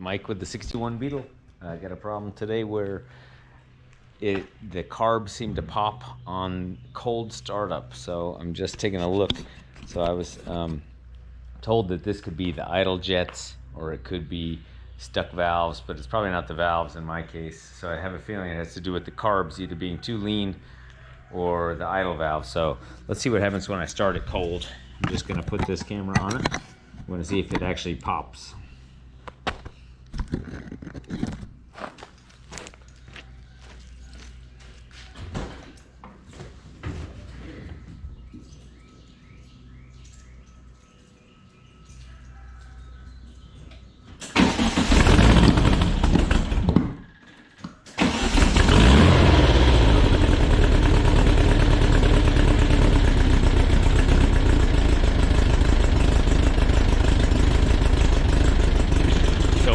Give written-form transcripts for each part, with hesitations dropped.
Mike with the 61 Beetle. I got a problem today where the carbs seem to pop on cold startup, so I'm just taking a look. So I was told that this could be the idle jets or it could be stuck valves, but it's probably not the valves in my case. So I have a feeling it has to do with the carbs either being too lean or the idle valve. So let's see what happens when I start it cold. I'm just going to put this camera on it. I'm going to see if it actually pops.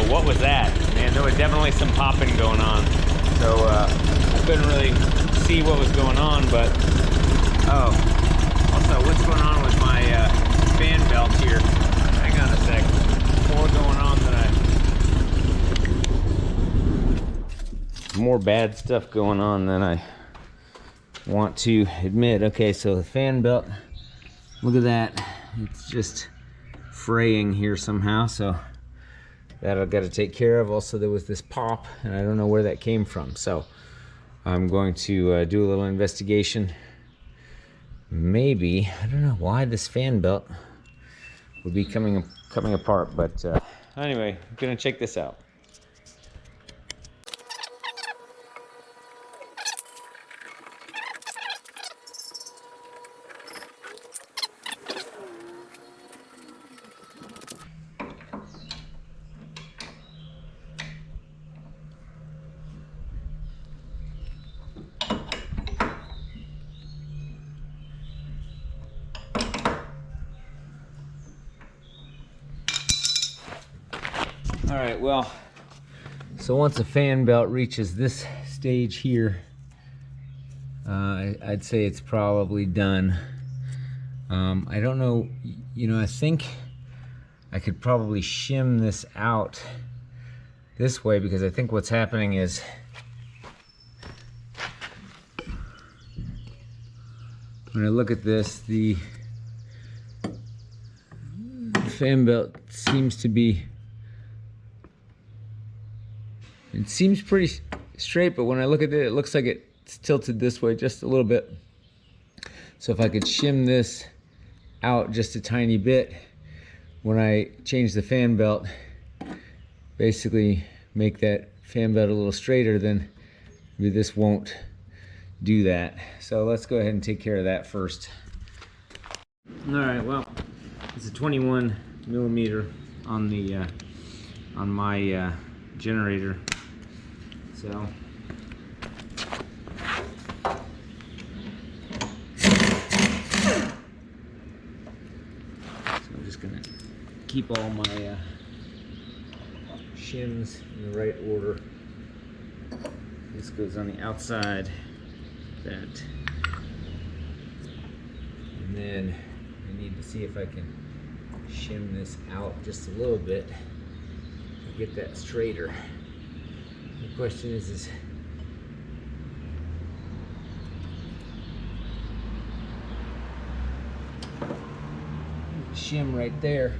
What was that? Man, there was definitely some popping going on. So I couldn't really see what was going on, but oh, also what's going on with my fan belt here? Hang on a sec. More going on than more bad stuff going on than I want to admit. Okay, so the fan belt, look at that. It's just fraying here somehow, so that I've got to take care of. Also, there was this pop, and I don't know where that came from. So I'm going to do a little investigation. Maybe, I don't know why this fan belt would be coming apart, but anyway, I'm gonna check this out. All right, well, so once a fan belt reaches this stage here, I'd say it's probably done. I don't know, I think I could probably shim this out this way, because I think what's happening is when I look at this, the fan belt seems to be, it seems pretty straight, but when I look at it, it looks like it's tilted this way just a little bit. So if I could shim this out just a tiny bit, when I change the fan belt, basically make that fan belt a little straighter, then maybe this won't do that. So let's go ahead and take care of that first. All right, well, it's a 21 millimeter on the on my generator. So I'm just gonna keep all my shims in the right order. This goes on the outside, that, and then I need to see if I can shim this out just a little bit to get that straighter. The question is shim right there.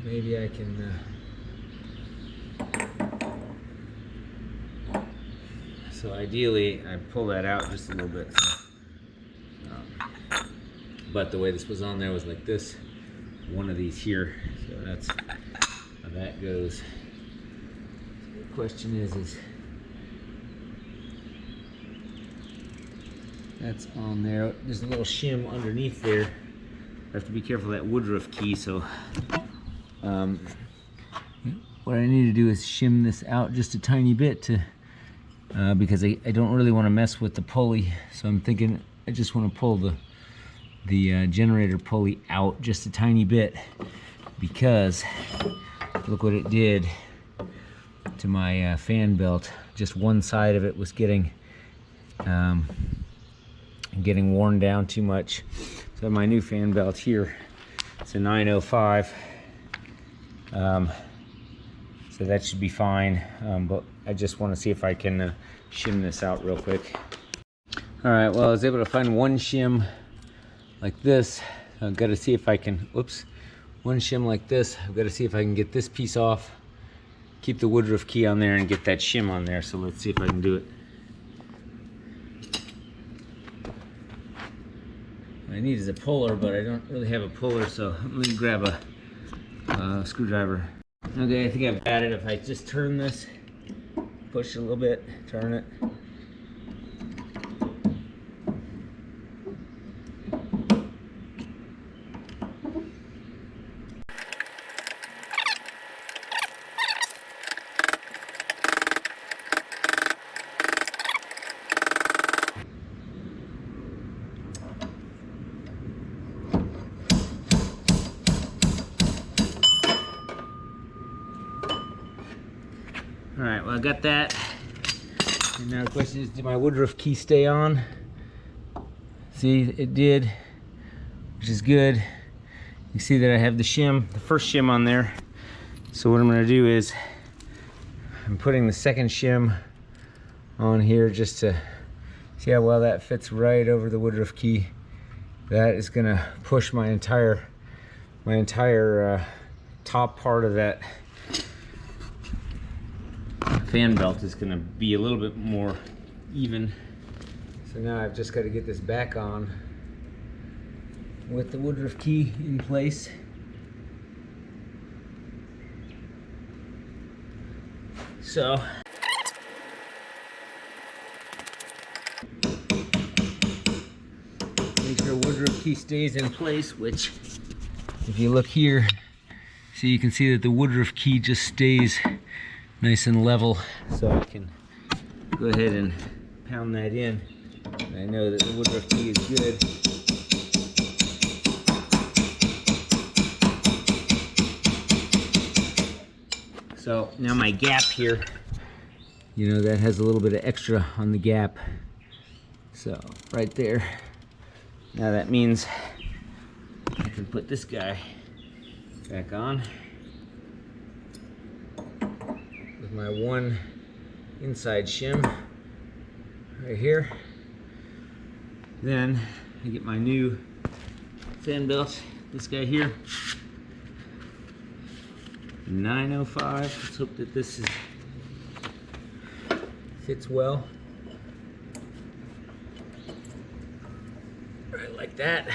Maybe I can so ideally I pull that out just a little bit. But the way this was on there was like this, one of these here. So that's how that goes. Question is that's on there. There's a little shim underneath there. I have to be careful of that Woodruff key. So what I need to do is shim this out just a tiny bit to because I don't really want to mess with the pulley. So I'm thinking I just want to pull the generator pulley out just a tiny bit, because look what it did to my fan belt. Just one side of it was getting worn down too much. So my new fan belt here, it's a 905. So that should be fine, but I just want to see if I can shim this out real quick. All right, well, I was able to find one shim like this. I've got to see if I can, whoops, one shim like this. I've got to see if I can get this piece off, keep the woodruff key on there, and get that shim on there. So let's see if I can do it. What I need is a puller, but I don't really have a puller, so let me grab a screwdriver. Okay, I think I've got it. If I just turn this, push it a little bit, turn it. All right, well, I got that. And now the question is, did my woodruff key stay on? See, it did, which is good. You see that I have the shim, the first shim on there. So what I'm gonna do is, I'm putting the second shim on here just to see how well that fits right over the woodruff key. That is gonna push my entire top part of that fan belt is going to be a little bit more even. So now I've just got to get this back on with the woodruff key in place. So make sure woodruff key stays in place, which if you look here, so you can see that the woodruff key just stays nice and level, so I can go ahead and pound that in. I know that the woodruff key is good. So now my gap here, you know, that has a little bit of extra on the gap. So right there. Now that means I can put this guy back on. My one inside shim right here. Then I get my new fan belt, this guy here, 905. Let's hope that this fits well. Right like that.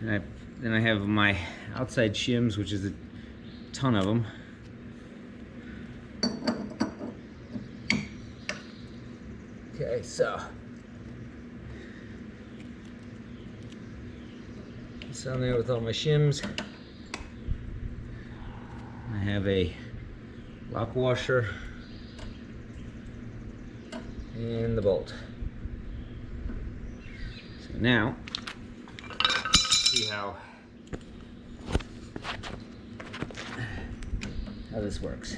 And then I have my outside shims, which is a ton of them. Okay, so it's on there with all my shims. I have a lock washer and the bolt. So now, see how this works.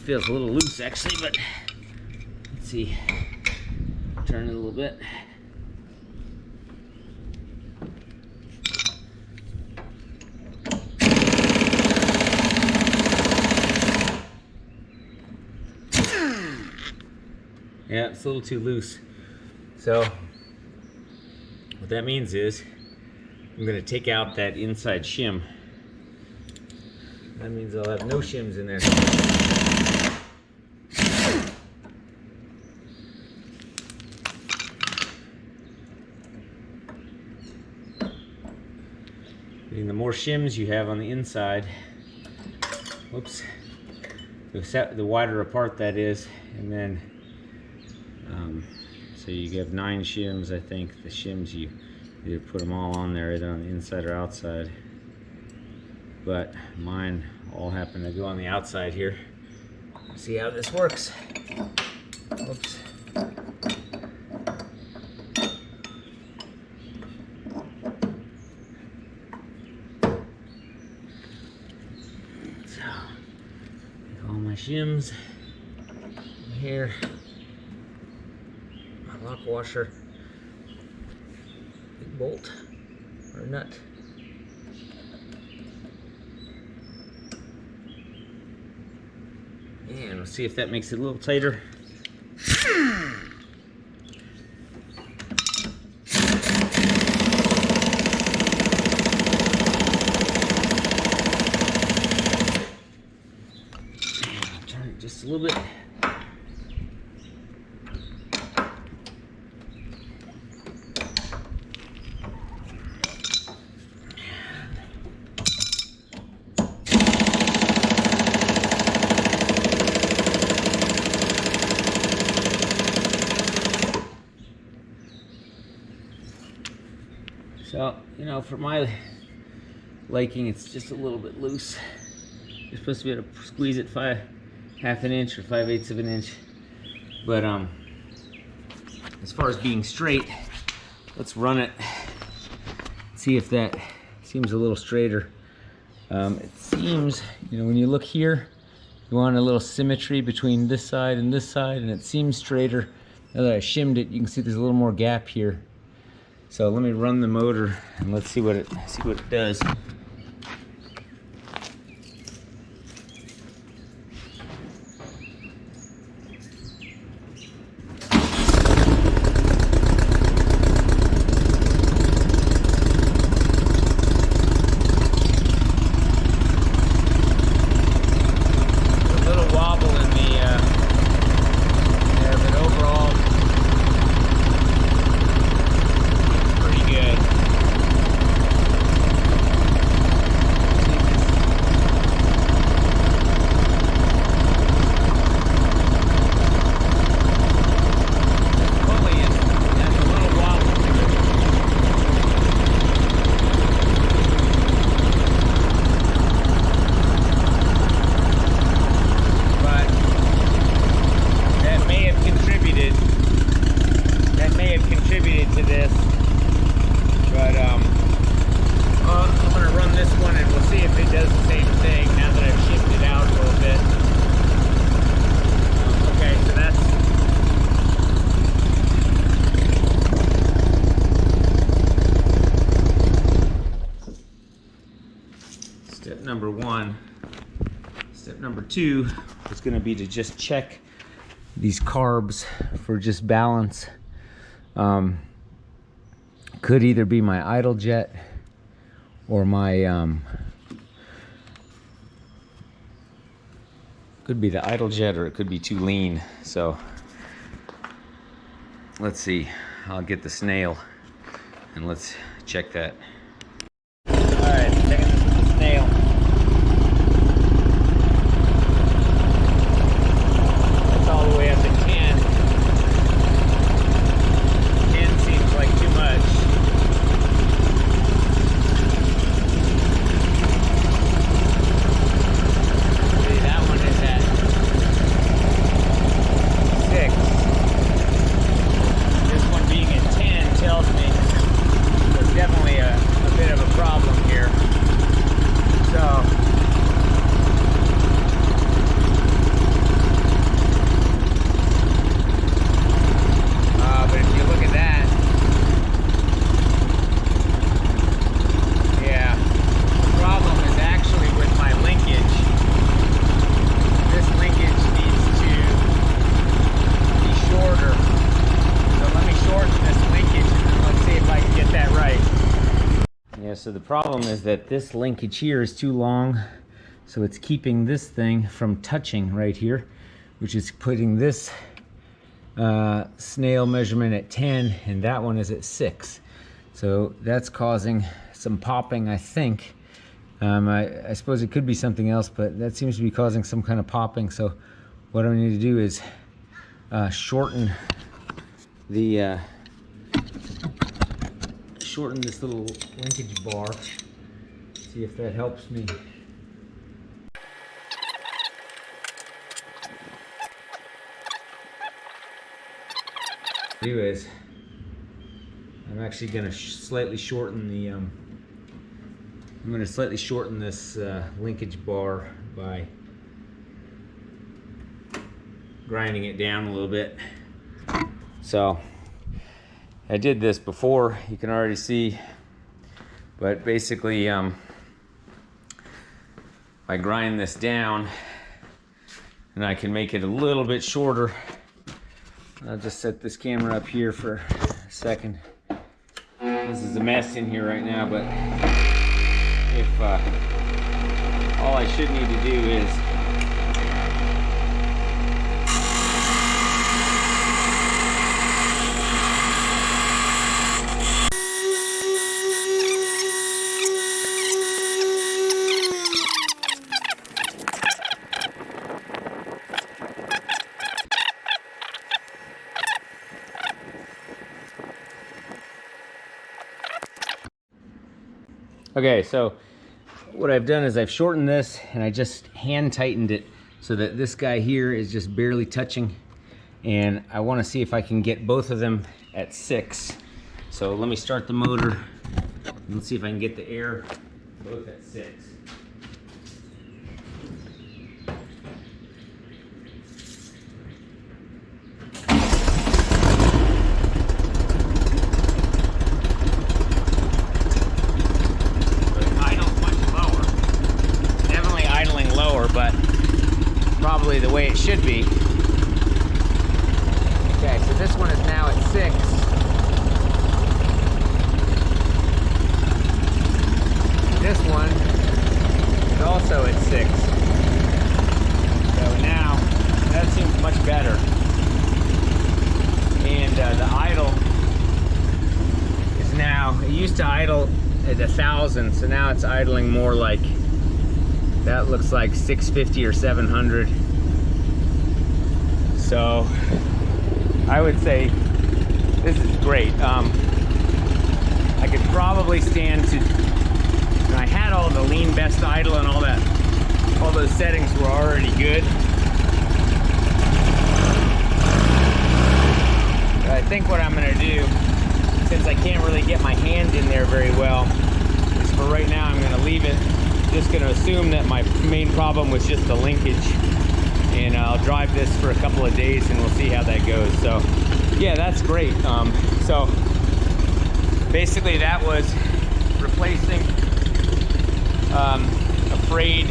Feels a little loose actually, but let's see. Turn it a little bit. Yeah, it's a little too loose. So what that means is I'm going to take out that inside shim. That means I'll have no shims in there. And the more shims you have on the inside, whoops, the wider apart that is, and then so you have 9 shims. I think the shims, you either put them all on there, either on the inside or outside, but mine all happen to go on the outside here. See how this works. Whoops. So, all my shims here. My lock washer. Big bolt or nut. And we'll see if that makes it a little tighter. Turn it just a little bit. So, you know, for my liking, it's just a little bit loose. You're supposed to be able to squeeze it half an inch or 5/8 of an inch. But as far as being straight, let's run it. See if that seems a little straighter. It seems, you know, when you look here, you want a little symmetry between this side, and it seems straighter. Now that I shimmed it, you can see there's a little more gap here. So let me run the motor and let's see what it does. A little wobble in the there, but overall to this, but I'm going to run this one and we'll see if it does the same thing now that I've shifted it out a little bit. Okay, so that's step number one. Step number two is going to be to just check these carbs for just balance. Could either be my idle jet or my could be the idle jet, or it could be too lean. So let's see. I'll get the snail and let's check that. All right, checking this with the snail. That's all the way up to 10. 10 seems like too much. See, that one is at 6. This one being at 10 tells me there's definitely a bit of a problem here. So but if you look at that, yeah, the problem is actually with my linkage. This linkage needs to be shorter. So let me shorten this linkage and let's see if I can get that right. Yeah, so the problem is that this linkage here is too long, so it's keeping this thing from touching right here, which is putting this snail measurement at 10 and that one is at 6. So that's causing some popping, I think. I suppose it could be something else, but that seems to be causing some kind of popping. So what I need to do is shorten the shorten this little linkage bar. See if that helps me. Do is I'm actually going to slightly shorten the I'm going to slightly shorten this linkage bar by grinding it down a little bit. So I did this before, you can already see, but basically I grind this down and I can make it a little bit shorter. I'll just set this camera up here for a second. This is a mess in here right now, but if all I should need to do is okay, so what I've done is I've shortened this and I just hand tightened it so that this guy here is just barely touching, and I want to see if I can get both of them at 6. So let me start the motor and let's see if I can get the air both at 6. But probably the way it should be. Okay, so this one is now at 6. This one is also at 6. So now that seems much better. And the idle is now, it used to idle at 1,000, so now it's idling more like, that looks like 650 or 700. So I would say this is great. I could probably stand to, and I had all the lean best idle and all that, all those settings were already good. But I think what I'm gonna do, since I can't really get my hand in there very well, is for right now I'm gonna leave it. Just going to assume that my main problem was just the linkage, and I'll drive this for a couple of days and we'll see how that goes. So yeah, that's great. So basically that was replacing a frayed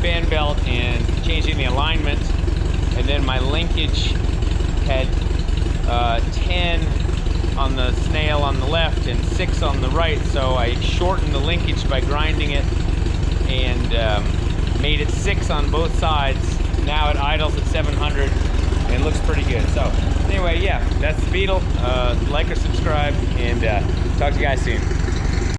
fan belt and changing the alignment, and then my linkage had 10 on the snail on the left and 6 on the right, so I shortened the linkage by grinding it and made it 6 on both sides. Now it idles at 700 and looks pretty good. So anyway, yeah, that's the Beetle. Like or subscribe, and talk to you guys soon.